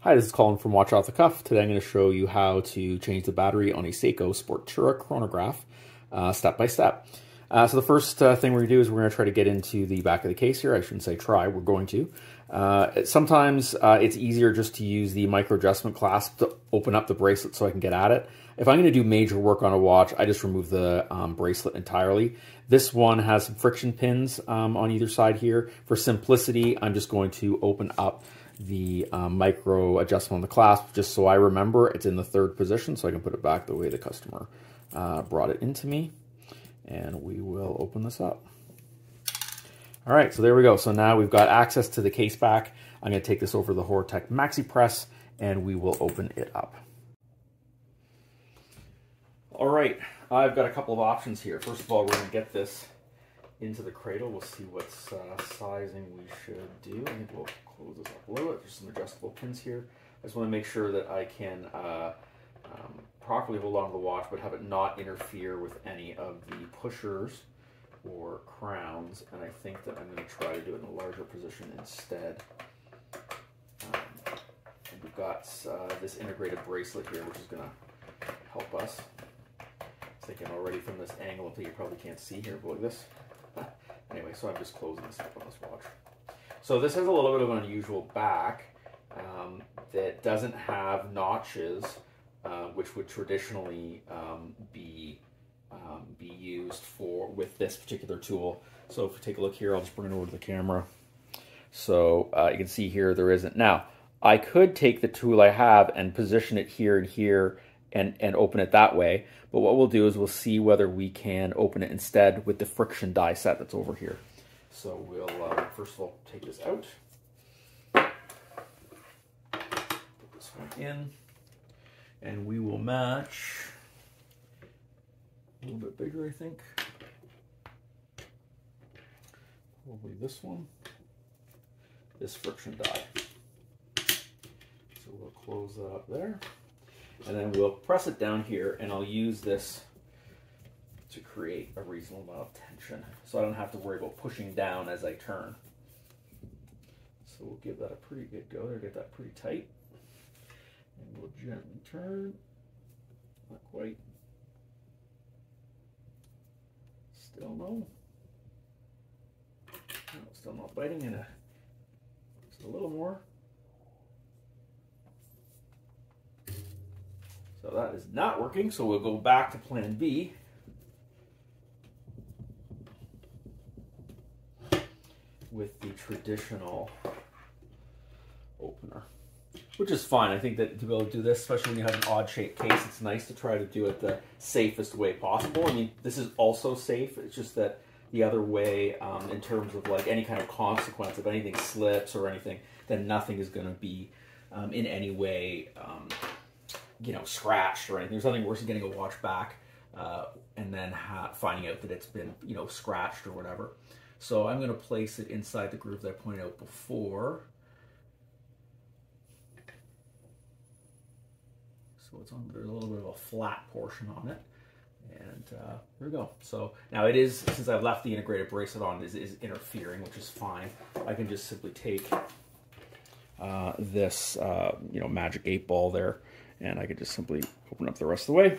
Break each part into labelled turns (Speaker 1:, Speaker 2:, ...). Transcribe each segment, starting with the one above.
Speaker 1: Hi, this is Colin from Watch Off the Cuff. Today I'm going to show you how to change the battery on a Seiko Sportura chronograph step by step. So the first thing we're going to do is we're going to try to get into the back of the case here. I shouldn't say try, we're going to. Sometimes it's easier just to use the micro adjustment clasp to open up the bracelet so I can get at it. If I'm going to do major work on a watch, I just remove the bracelet entirely. This one has some friction pins on either side here. For simplicity, I'm just going to open up the micro adjustment on the clasp just so I remember it's in the third position so I can put it back the way the customer brought it into me. And we will open this up. All right, so there we go. So now we've got access to the case back. I'm going to take this over the Horotech Maxi Press and we will open it up. All right, I've got a couple of options here. First of all, we're going to get this into the cradle. We'll see what sizing we should do. I think we'll close this up a little bit. There's some adjustable pins here. I just want to make sure that I can properly hold on to the watch, but have it not interfere with any of the pushers or crowns. And I think that I'm going to try to do it in a larger position instead. And we've got this integrated bracelet here, which is going to help us. Thinking already from this angle that you probably can't see here, but like this. Anyway, so I'm just closing this up on this watch. So this has a little bit of an unusual back that doesn't have notches, which would traditionally be used with this particular tool. So if we take a look here, I'll just bring it over to the camera. So you can see here there isn't. Now, I could take the tool I have and position it here and here and open it that way. But what we'll do is we'll see whether we can open it instead with the friction die set that's over here. So we'll first of all take this out. Put this one in. And we will match a little bit bigger, I think. Probably this one. This friction die. So we'll close that up there. And then we'll press it down here, and I'll use this to create a reasonable amount of tension so I don't have to worry about pushing down as I turn. So we'll give that a pretty good go there, get that pretty tight. And we'll gently turn. Not quite. Still no. No, still not biting in it. Just a little more. So that is not working, so we'll go back to plan B. With the traditional opener, which is fine. I think that to be able to do this, especially when you have an odd shaped case, it's nice to try to do it the safest way possible. I mean, this is also safe. It's just that the other way, in terms of like any kind of consequence, if anything slips or anything, then nothing is going to be in any way you know, scratched or anything. There's nothing worse than getting a watch back and then finding out that it's been, you know, scratched or whatever. So I'm going to place it inside the groove that I pointed out before. So it's on, there's a little bit of a flat portion on it. And here we go. So now it is, since I've left the integrated bracelet on, is interfering, which is fine. I can just simply take this, you know, magic 8-ball there, and I could just simply open up the rest of the way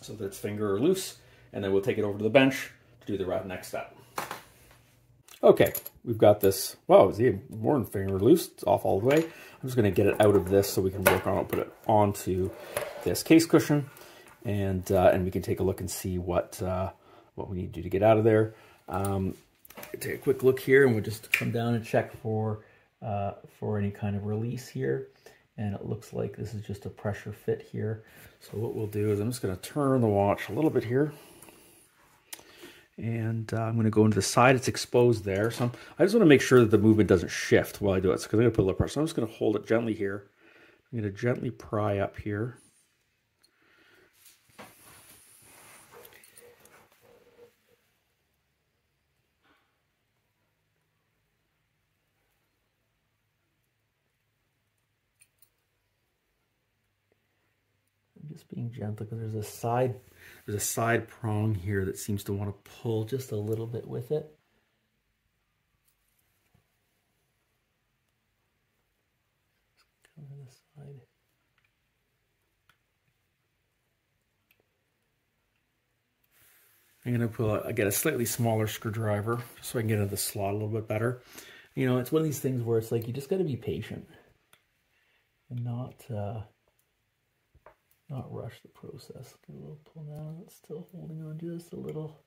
Speaker 1: so that it's finger loose, and then we'll take it over to the bench to do the next step. Okay, we've got this, wow, it's even more than finger loose, it's off all the way. I'm just gonna get it out of this so we can work on it, put it onto this case cushion, and we can take a look and see what we need to do to get out of there. Take a quick look here, and we'll just come down and check for any kind of release here. And it looks like this is just a pressure fit here. So what we'll do is I'm just going to turn the watch a little bit here. And I'm going to go into the side. It's exposed there. So I just want to make sure that the movement doesn't shift while I do it. Because I'm going to put a little pressure. So I'm just going to hold it gently here. I'm going to gently pry up here. Just being gentle because there's a side prong here that seems to want to pull just a little bit with it. Over this side. I'm going to get a slightly smaller screwdriver so I can get into the slot a little bit better. You know, it's one of these things where it's like you just got to be patient and not rush the process. Get a little pull down. It's still holding on just a little.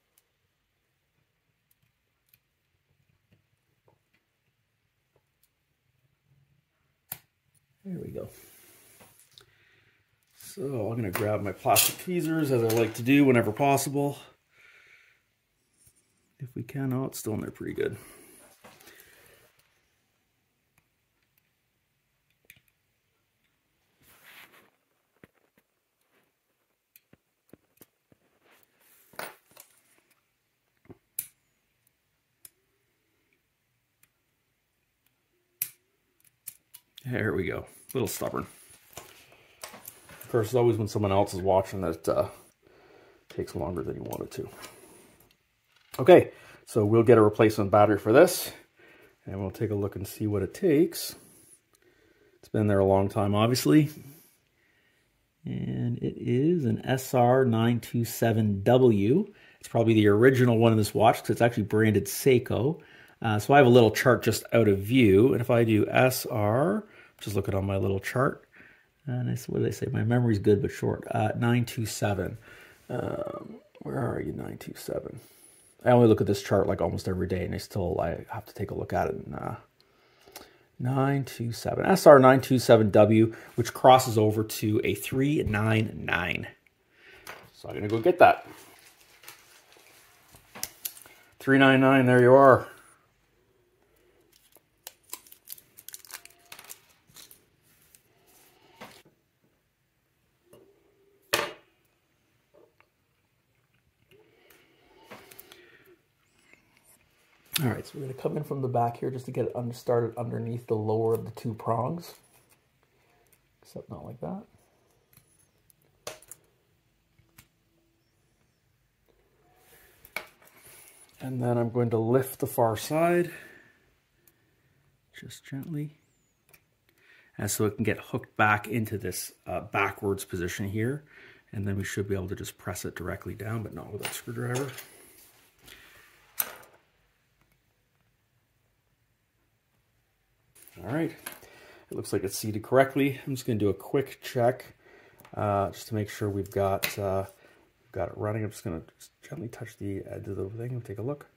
Speaker 1: There we go. So I'm going to grab my plastic tweezers, as I like to do whenever possible. If we can, oh, it's still in there pretty good. There we go. A little stubborn. Of course, it's always when someone else is watching that takes longer than you want it to. Okay, so we'll get a replacement battery for this, and we'll take a look and see what it takes. It's been there a long time, obviously. And it is an SR927W. It's probably the original one in this watch because it's actually branded Seiko. So I have a little chart just out of view. And if I do SR, just look at on my little chart. And what did I say? My memory's good but short. 927. Where are you, 927? I only look at this chart like almost every day, and I have to take a look at it. And, 927. SR927W, which crosses over to a 399. So I'm going to go get that. 399, there you are. All right, so we're going to come in from the back here just to get it started underneath the lower of the two prongs. Except not like that. And then I'm going to lift the far side, just gently. And so it can get hooked back into this backwards position here. And then we should be able to just press it directly down, but not with that screwdriver. All right, it looks like it's seated correctly. I'm just going to do a quick check just to make sure we've got it running. I'm just going to gently touch the edge of the thing and take a look.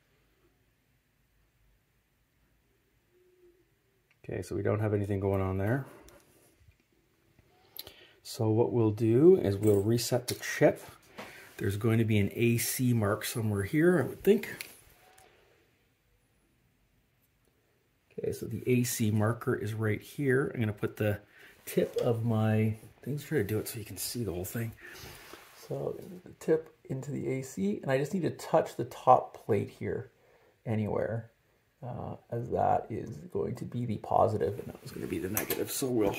Speaker 1: Okay, so we don't have anything going on there. So what we'll do is we'll reset the chip. There's going to be an AC mark somewhere here, I would think. Okay, so the AC marker is right here. I'm going to put the tip of my things, try to do it so you can see the whole thing. So the tip into the AC, and I just need to touch the top plate here anywhere, as that is going to be the positive and that was going to be the negative. So we'll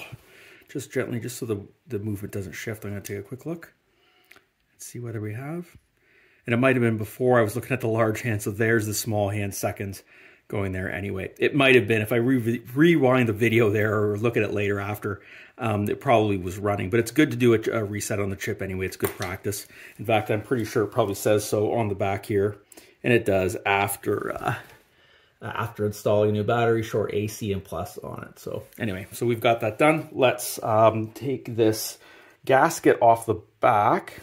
Speaker 1: just gently, just so the movement doesn't shift, I'm going to take a quick look and see whether we have. And it might have been before I was looking at the large hand, so there's the small hand seconds going there anyway. It might have been, if I rewind the video there or look at it later after, it probably was running, but it's good to do a reset on the chip anyway. It's good practice. In fact, I'm pretty sure it probably says so on the back here, and it does after installing a new battery, short AC and plus on it. So anyway, so we've got that done. Let's take this gasket off the back.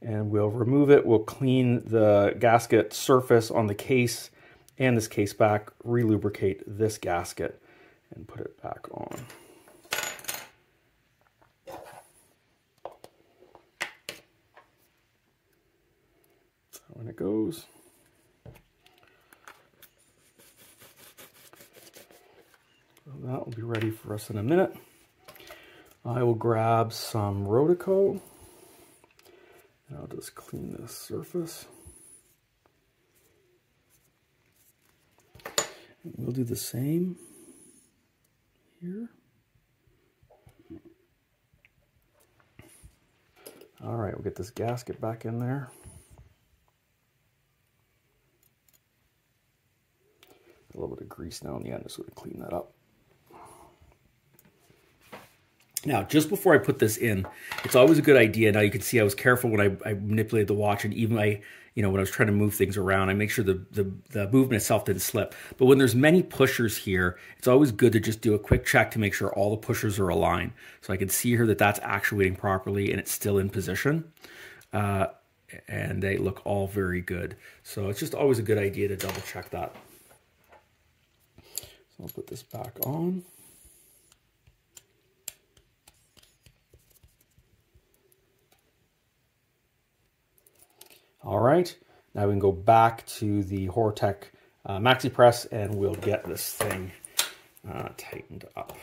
Speaker 1: And we'll remove it. We'll clean the gasket surface on the case and this case back, re-lubricate this gasket, and put it back on. So when it goes. So that will be ready for us in a minute. I will grab some Rotico. I'll just clean this surface. And we'll do the same here. All right, we'll get this gasket back in there. A little bit of grease now on the end, just going to clean that up. Now, just before I put this in, it's always a good idea. Now you can see I was careful when I manipulated the watch, and even when I was trying to move things around, I make sure the movement itself didn't slip. But when there's many pushers here, it's always good to just do a quick check to make sure all the pushers are aligned. So I can see here that that's actuating properly and it's still in position. And they look all very good. So it's just always a good idea to double check that. So I'll put this back on. All right, now we can go back to the Hortec Maxi Press and we'll get this thing tightened up.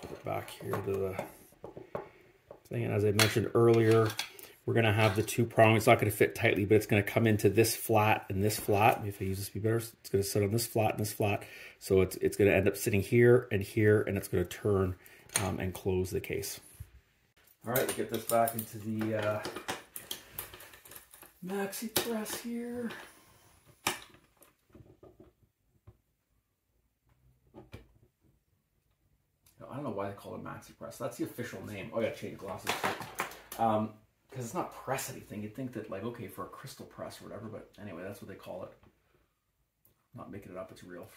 Speaker 1: Put it back here to the thing. And as I mentioned earlier, we're gonna have the two prong. It's not gonna fit tightly, but it's gonna come into this flat and this flat. Maybe if I use this to be better, it's gonna sit on this flat and this flat. So it's gonna end up sitting here, and it's gonna turn and close the case. All right, we'll get this back into the Maxi Press here. I don't know why they call it Maxi Press. That's the official name. Oh, I gotta change glasses. Because it's not press anything. You'd think that, like, okay, for a crystal press or whatever, but anyway, that's what they call it. I'm not making it up, it's real.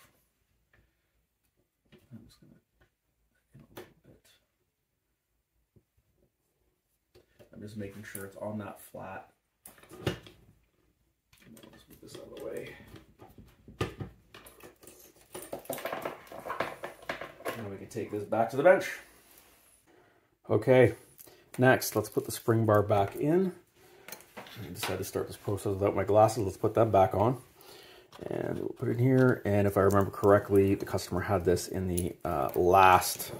Speaker 1: I'm just gonna in a little bit. I'm just making sure it's on that flat. Let's move this out of the way. Now we can take this back to the bench. Okay, next let's put the spring bar back in. I decided to start this process without my glasses. Let's put them back on. And we'll put it in here. And if I remember correctly, the customer had this in the last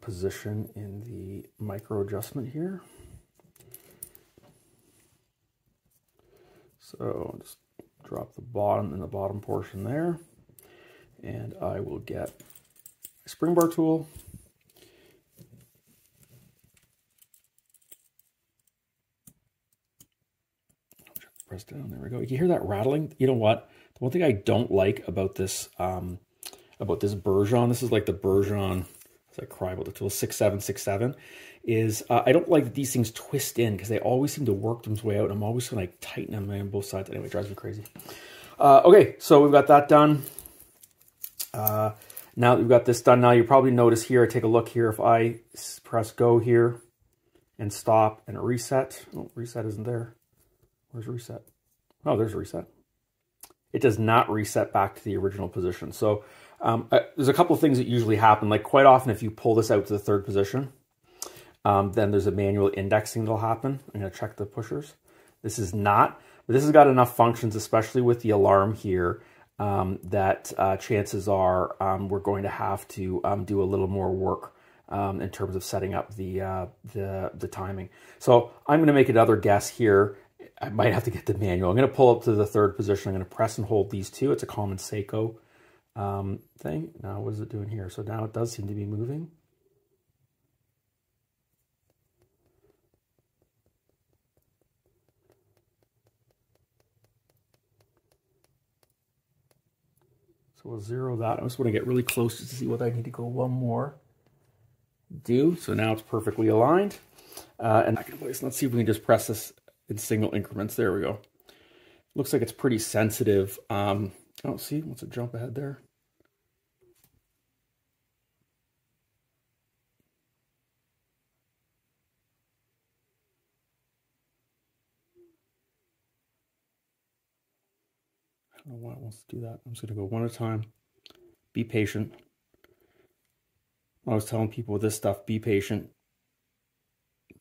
Speaker 1: position in the micro adjustment here. So just drop the bottom in the bottom portion there. And I will get a spring bar tool. Press down, there we go. You can hear that rattling. You know what? The one thing I don't like about this Bergeron, this is like the Bergeron, as I cry about the tool, 6767, is I don't like that these things twist in because they always seem to work them way out. I'm always going to tighten them on both sides. Anyway, it drives me crazy. Okay, so we've got that done. Now that we've got this done, now you probably notice here, take a look here, if I press go here and stop and reset. Oh, reset isn't there. Where's reset? Oh, there's reset. It does not reset back to the original position. So there's a couple of things that usually happen. Like quite often, if you pull this out to the third position, then there's a manual indexing that'll happen. I'm going to check the pushers. This is not, but this has got enough functions, especially with the alarm here, that chances are we're going to have to do a little more work in terms of setting up the timing. So I'm going to make another guess here. I might have to get the manual. I'm going to pull up to the third position. I'm going to press and hold these two. It's a common Seiko thing. Now, what is it doing here? So now it does seem to be moving. So we'll zero that. I just want to get really close to see what I need to go one more. So now it's perfectly aligned. And back in place. Let's see if we can just press this in single increments. There we go. Looks like it's pretty sensitive. Oh, see, what's a jump ahead there? I don't know why it wants to do that. I'm just going to go one at a time. Be patient. I was telling people with this stuff, be patient.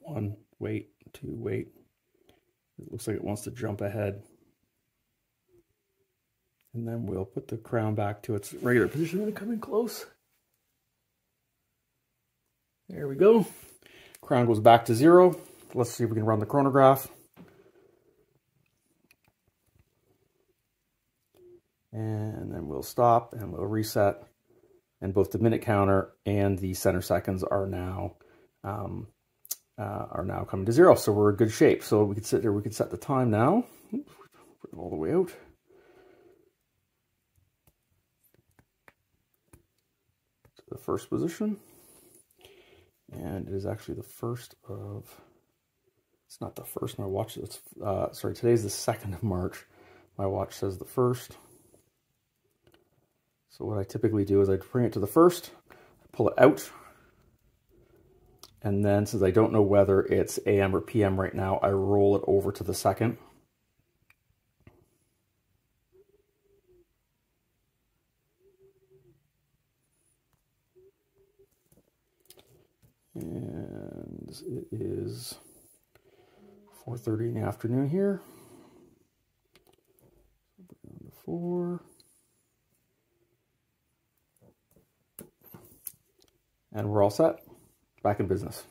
Speaker 1: 1, wait, 2, wait. It looks like it wants to jump ahead. And then we'll put the crown back to its regular position when it comes in close. There we go. Crown goes back to 0. Let's see if we can run the chronograph. And then we'll stop and we'll reset. And both the minute counter and the center seconds are now coming to 0. So we're in good shape. So we could sit there, we could set the time now. Oops, put it all the way out. To the first position. And it is actually the first of, it's not the first, my watch, it's, sorry, today's the 2nd of March. My watch says the 1st. So what I typically do is I bring it to the 1st, pull it out, and then since I don't know whether it's AM or PM right now, I roll it over to the 2nd. And it is 4:30 in the afternoon here. 4. And we're all set. Back in business.